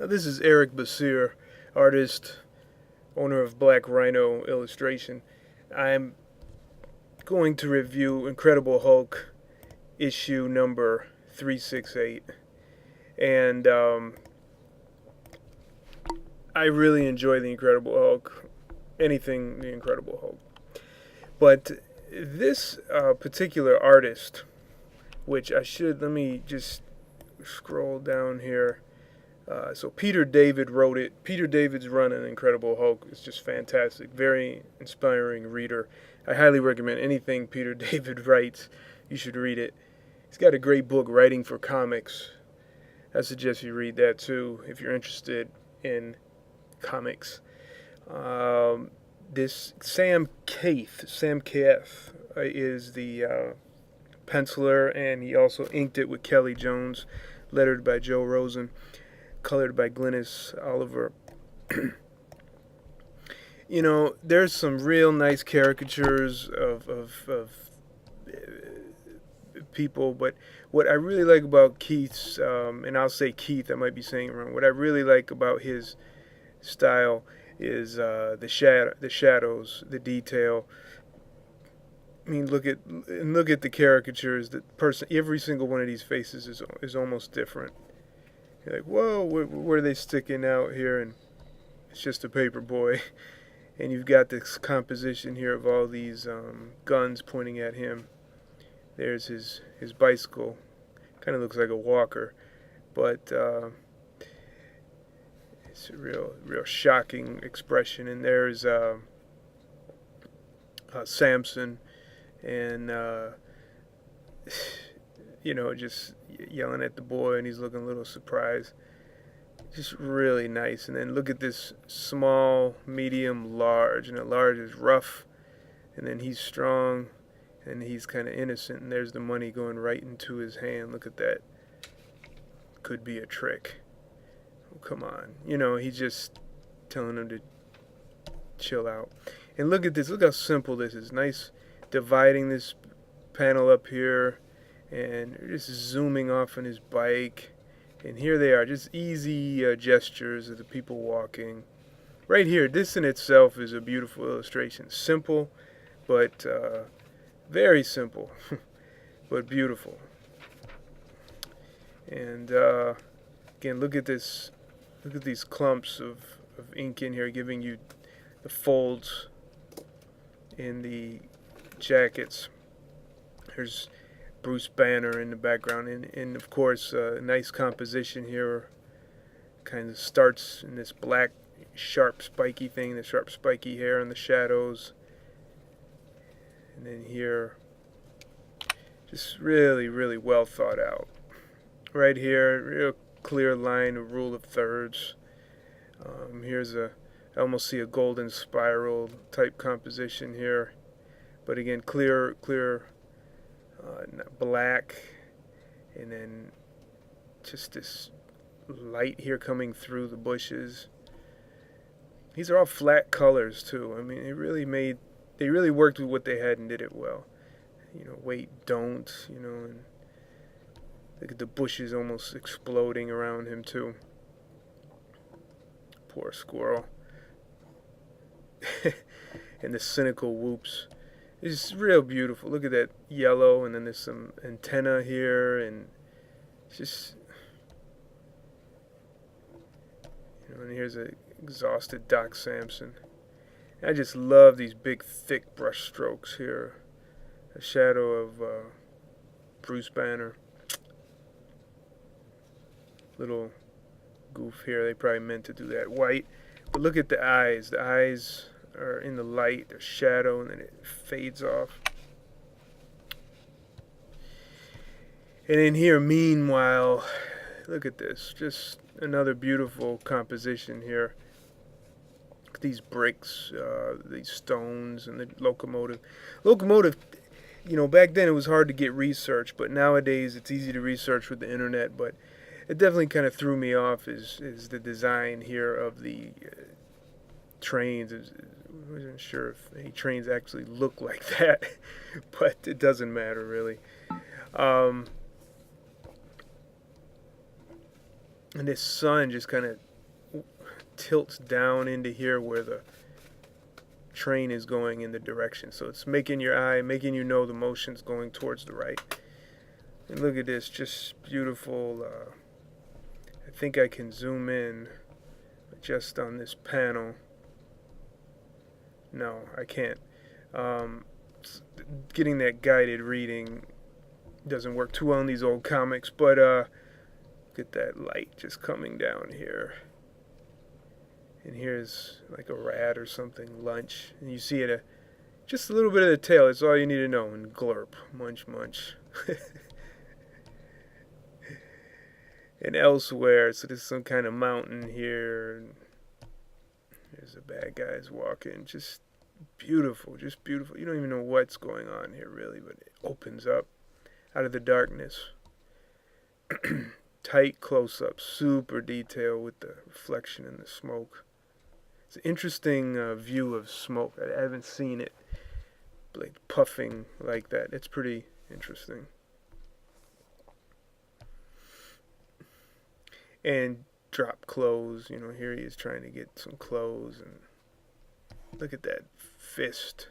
This is Eric Basir, artist, owner of Black Rhino Illustration. I'm going to review Incredible Hulk issue number 368. And I really enjoy The Incredible Hulk, anything The Incredible Hulk. But this particular artist, which let me just scroll down here. So Peter David wrote it. Peter David's run on Incredible Hulk is just fantastic. Very inspiring reader. I highly recommend anything Peter David writes. You should read it. He's got a great book, Writing for Comics. I suggest you read that too if you're interested in comics. This Sam Kath is the penciler, and he also inked it with Kelly Jones, lettered by Joe Rosen, colored by Glynis Oliver. There's some real nice caricatures of people, but what I really like about Keith's, and I'll say Keith, I might be saying it wrong, what I really like about his style is the shadows, the detail. I mean, look at the caricatures. Every single one of these faces is almost different. You're like, whoa, where are they sticking out here? And it's just a paper boy. And you've got this composition here of all these guns pointing at him. There's his bicycle. Kind of looks like a walker, but it's a real shocking expression. And there's Samson, and just yelling at the boy, and he's looking a little surprised. Just really nice. And then look at this small, medium, large. And the large is rough, and then he's strong, and he's kind of innocent. And there's the money going right into his hand. Look at that. Could be a trick. Oh, come on. He's just telling him to chill out. And look at this. Look how simple this is. Nice dividing this panel up here, and just zooming off on his bike. And here they are, just easy gestures of the people walking. Right here, this in itself is a beautiful illustration. Simple, but very simple, but beautiful. And again, look at this. Look at these clumps of ink in here, giving you the folds in the jackets. There's Bruce Banner in the background, and of course a nice composition here. Kind of starts in this black sharp spiky thing, the sharp spiky hair and the shadows, and then here just really well thought out. Right here, real clear line, a rule of thirds. Here's I almost see a golden spiral type composition here, but again clear black, and then just this light here coming through the bushes. These are all flat colors too. I mean, they really worked with what they had and did it well. Wait, don't, and look at the bushes almost exploding around him too. Poor squirrel. And the cynical whoops. It's real beautiful. Look at that yellow, and then there's some antenna here, and it's just, and here's a exhausted Doc Samson. I just love these big, thick brush strokes here. A shadow of Bruce Banner. Little goof here. They probably meant to do that white. But look at the eyes. The eyes are in the light, the shadow, and then it fades off. And in here, meanwhile, look at this. Just another beautiful composition here. These bricks, these stones, and the locomotive. Back then it was hard to get research, but nowadays it's easy to research with the internet. But it definitely kind of threw me off is the design here of the trains. I wasn't sure if any trains actually look like that, but it doesn't matter really. And this sun just kind of tilts down into here where the train is going in the direction. So it's making your eye, making you know the motion's going towards the right. And look at this, just beautiful. I think I can zoom in just on this panel. No, I can't. Getting that guided reading doesn't work too well in these old comics, but look at that light just coming down here. And here's like a rat or something, lunch. And you see it, just a little bit of the tail. That's all you need to know. And glurp, munch, munch. And elsewhere, so there's some kind of mountain here. And there's the bad guys walking. Just beautiful, just beautiful. You don't even know what's going on here, really, but it opens up out of the darkness. Tight close-up, super detail with the reflection in the smoke. It's an interesting view of smoke. I haven't seen it like puffing like that. It's pretty interesting. And drop clothes. You know, here he is trying to get some clothes. And look at that fist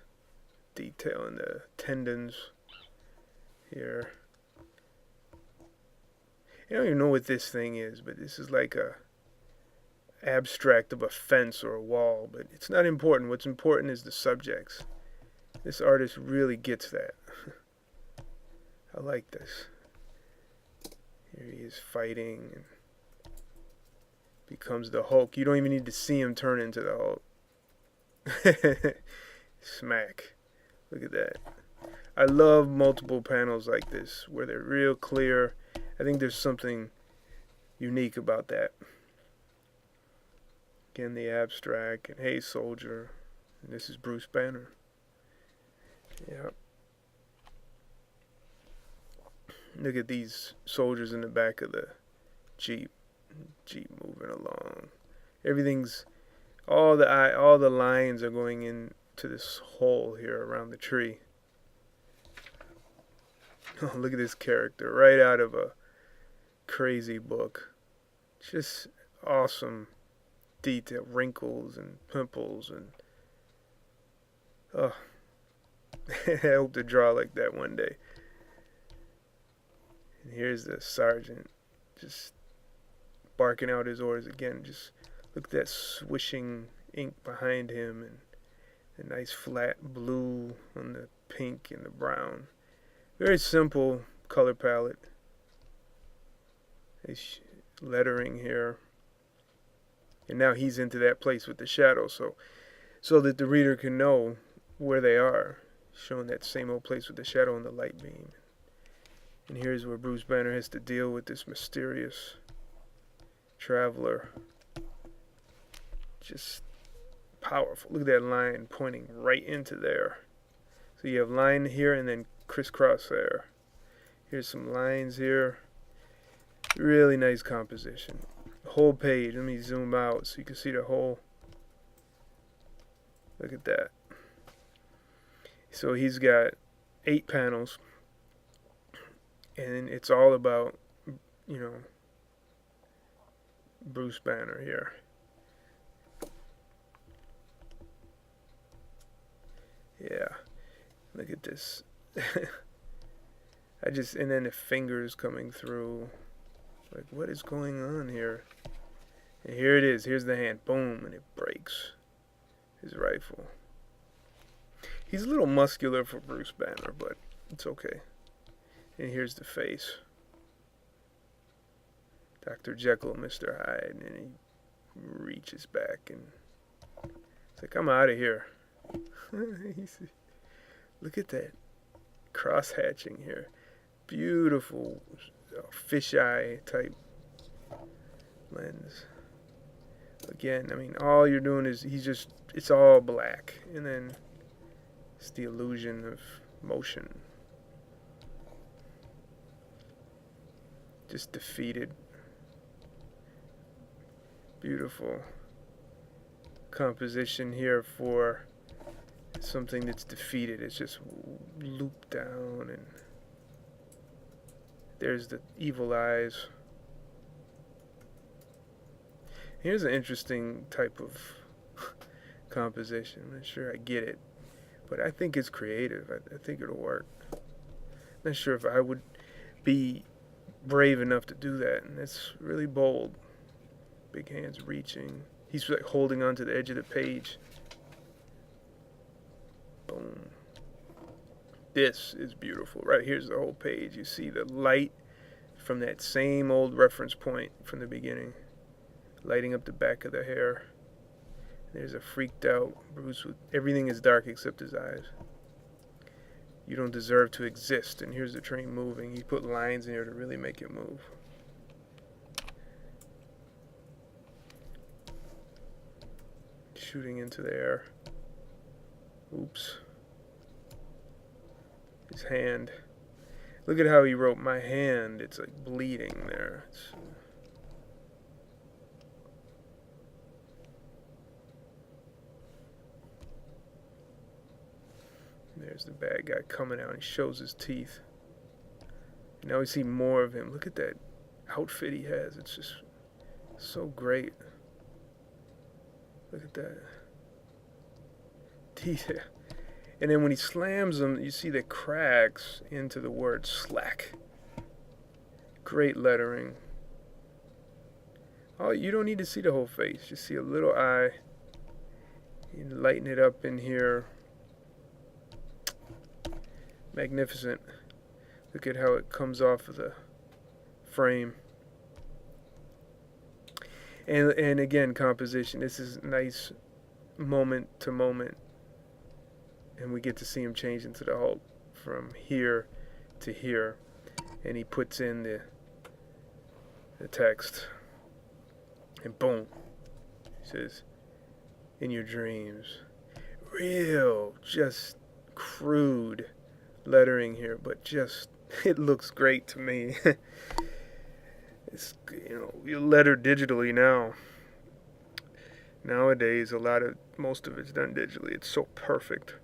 detail in the tendons here. I don't even know what this thing is, but this is like a abstract of a fence or a wall, but it's not important. What's important is the subjects. This artist really gets that. I like this. Here he is fighting and becomes the Hulk. You don't even need to see him turn into the Hulk. Smack. Look at that. I love multiple panels like this where they're real clear. I think there's something unique about that. Again, the abstract, and hey, soldier. And this is Bruce Banner. Yep. Look at these soldiers in the back of the Jeep. Jeep moving along. Everything's, all the lines are going into this hole here around the tree. Oh, look at this character, right out of a crazy book. Just awesome detail, wrinkles and pimples, and oh, I hope to draw like that one day. And here's the sergeant just barking out his orders again. Just look at that swishing ink behind him, and the nice flat blue on the pink and the brown. Very simple color palette. Nice lettering here. And now he's into that place with the shadow, so that the reader can know where they are, showing that same old place with the shadow and the light beam. And here's where Bruce Banner has to deal with this mysterious traveler. Just powerful. Look at that line pointing right into there. So you have line here and then crisscross there. Here's some lines here. Really nice composition. The whole page. Let me zoom out so you can see the whole. Look at that. So he's got 8 panels, and it's all about, you know, Bruce Banner here. Yeah, look at this. And then the fingers coming through. Like, what is going on here? And here it is. Here's the hand. Boom, and it breaks his rifle. He's a little muscular for Bruce Banner, but it's okay. And here's the face. Dr. Jekyll, Mr. Hyde. And he reaches back and it's like, I'm out of here. Look at that cross-hatching here. Beautiful fisheye type lens. Again, I mean, all you're doing is it's all black. And then it's the illusion of motion. Just defeated. Beautiful composition here for something that's defeated. It's just looped down, and there's the evil eyes. Here's an interesting type of composition. I'm not sure I get it, but I think it's creative. I think it'll work. Not sure if I would be brave enough to do that, and it's really bold. Big hands reaching. He's like holding onto the edge of the page. Boom. This is beautiful. Right here's the whole page. You see the light from that same old reference point from the beginning, lighting up the back of the hair. There's a freaked out Bruce with everything is dark except his eyes. You don't deserve to exist. And here's the train moving. He put lines in here to really make it move. Shooting into the air. Oops. His hand. Look at how he wrote my hand. It's like bleeding there. There's the bad guy coming out. He shows his teeth. Now we see more of him. Look at that outfit he has. It's just so great. Look at that. Teeth. And then when he slams them, you see the cracks into the word slack. Great lettering. Oh, you don't need to see the whole face. Just see a little eye. You lighten it up in here. Magnificent. Look at how it comes off of the frame. And again, composition. This is nice moment to moment. And we get to see him change into the Hulk from here to here. And he puts in the text. And boom. He says, in your dreams. Real, just crude lettering here, but just, it looks great to me. It's, you letter digitally now. Nowadays, most of it's done digitally. It's so perfect.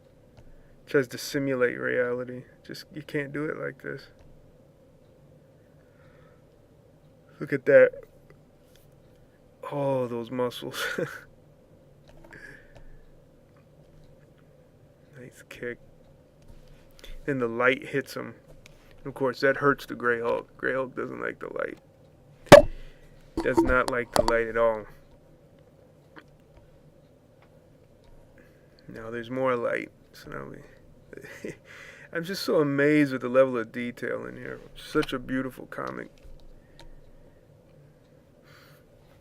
Tries to simulate reality. Just, you can't do it like this. Look at that. Oh, those muscles. Nice kick. Then the light hits him. Of course, that hurts the Grey Hulk. Grey Hulk doesn't like the light. Does not like the light at all. Now there's more light. So now I'm just so amazed with the level of detail in here. Such a beautiful comic.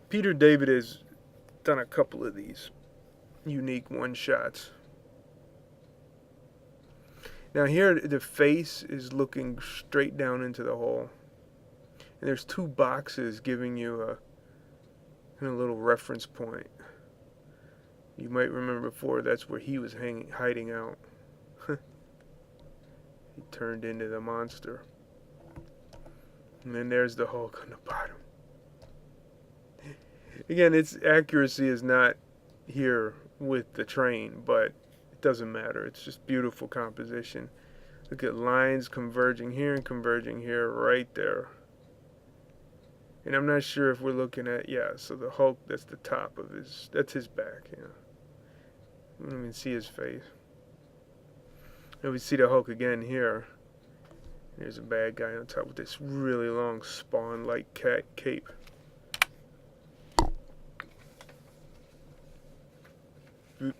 Peter David has done a couple of these unique one-shots. Now here the face is looking straight down into the hole. And there's two boxes giving you a little reference point. You might remember before that's where he was hiding out. He turned into the monster. And then there's the Hulk on the bottom. Again, its accuracy is not here with the train, but it doesn't matter. It's just beautiful composition. Look at lines converging here and converging here right there. And I'm not sure if we're looking at, so the Hulk, that's the top of that's his back, We don't even see his face. And we see the Hulk again here. There's a bad guy on top with this really long Spawn-like cape.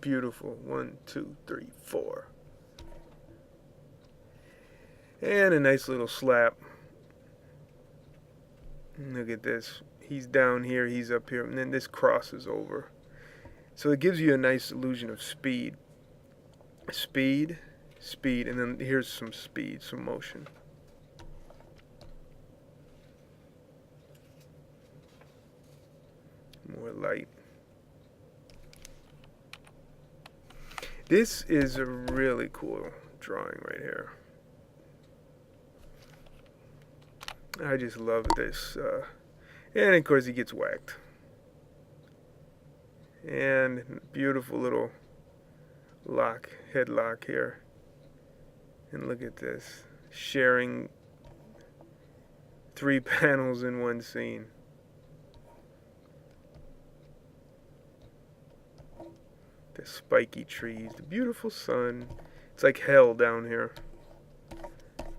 Beautiful. 1, 2, 3, 4. And a nice little slap. Look at this. He's down here, he's up here, and then this crosses over. So it gives you a nice illusion of speed. Speed, and then here's some speed, some motion. More light. This is a really cool drawing right here. I just love this. And of course he gets whacked. And beautiful little headlock here. And look at this. Sharing 3 panels in one scene. The spiky trees, the beautiful sun. It's like hell down here.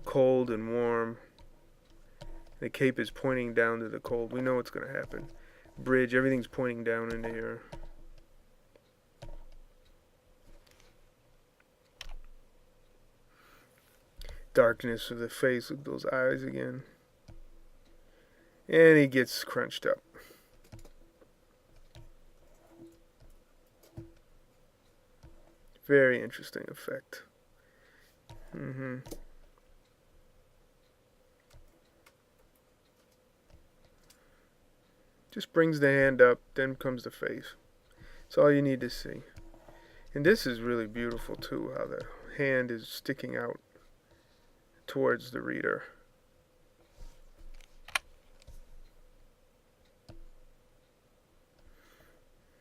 Cold and warm. The cape is pointing down to the cold. We know what's going to happen. Bridge, everything's pointing down into here. Darkness of the face with those eyes again. And he gets crunched up. Very interesting effect. Just brings the hand up, then comes the face. That's all you need to see. And this is really beautiful too, how the hand is sticking out towards the reader.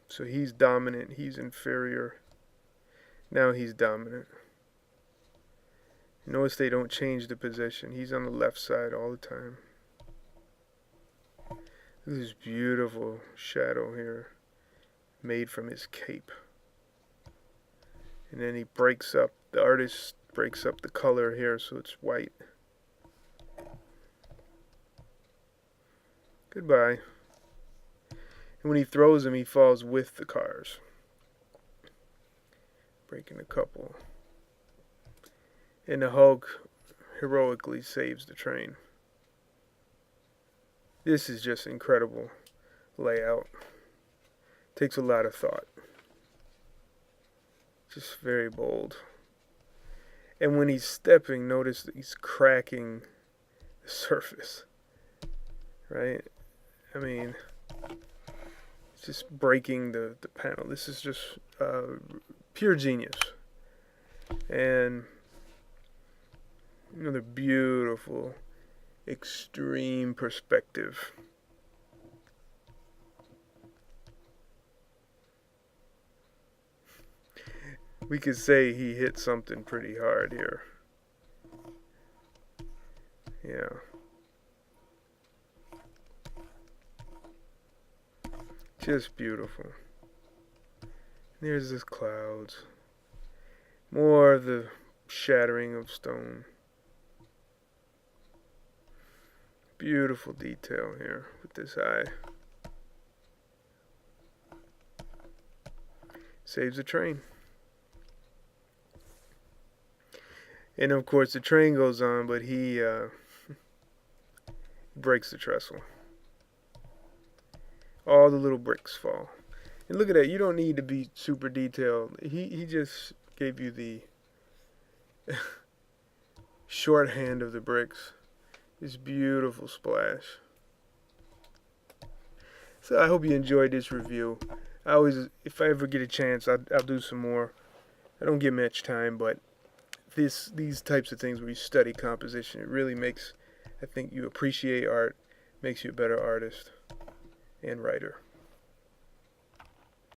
So he's dominant, he's inferior. Now he's dominant. Notice they don't change the position. He's on the left side all the time. Look at this beautiful shadow here, made from his cape. And then he breaks up, the artist breaks up the color here so it's white. Goodbye. And when he throws him, he falls with the cars. Breaking a couple. And the Hulk heroically saves the train. This is just incredible layout. Takes a lot of thought. Just very bold. And when he's stepping, notice that he's cracking the surface. Right? I mean, it's just breaking the panel. This is just pure genius. And another beautiful, extreme perspective. We could say he hit something pretty hard here. Yeah. Just beautiful. There's the clouds. More of the shattering of stone. Beautiful detail here with this eye. Saves the train. And of course the train goes on, but he breaks the trestle. All the little bricks fall. And look at that, you don't need to be super detailed. He just gave you the shorthand of the bricks. This beautiful splash. So I hope you enjoyed this review. I always, if I ever get a chance, I'll do some more. I don't get much time, but these types of things where you study composition, it really makes, I think, you appreciate art, makes you a better artist and writer.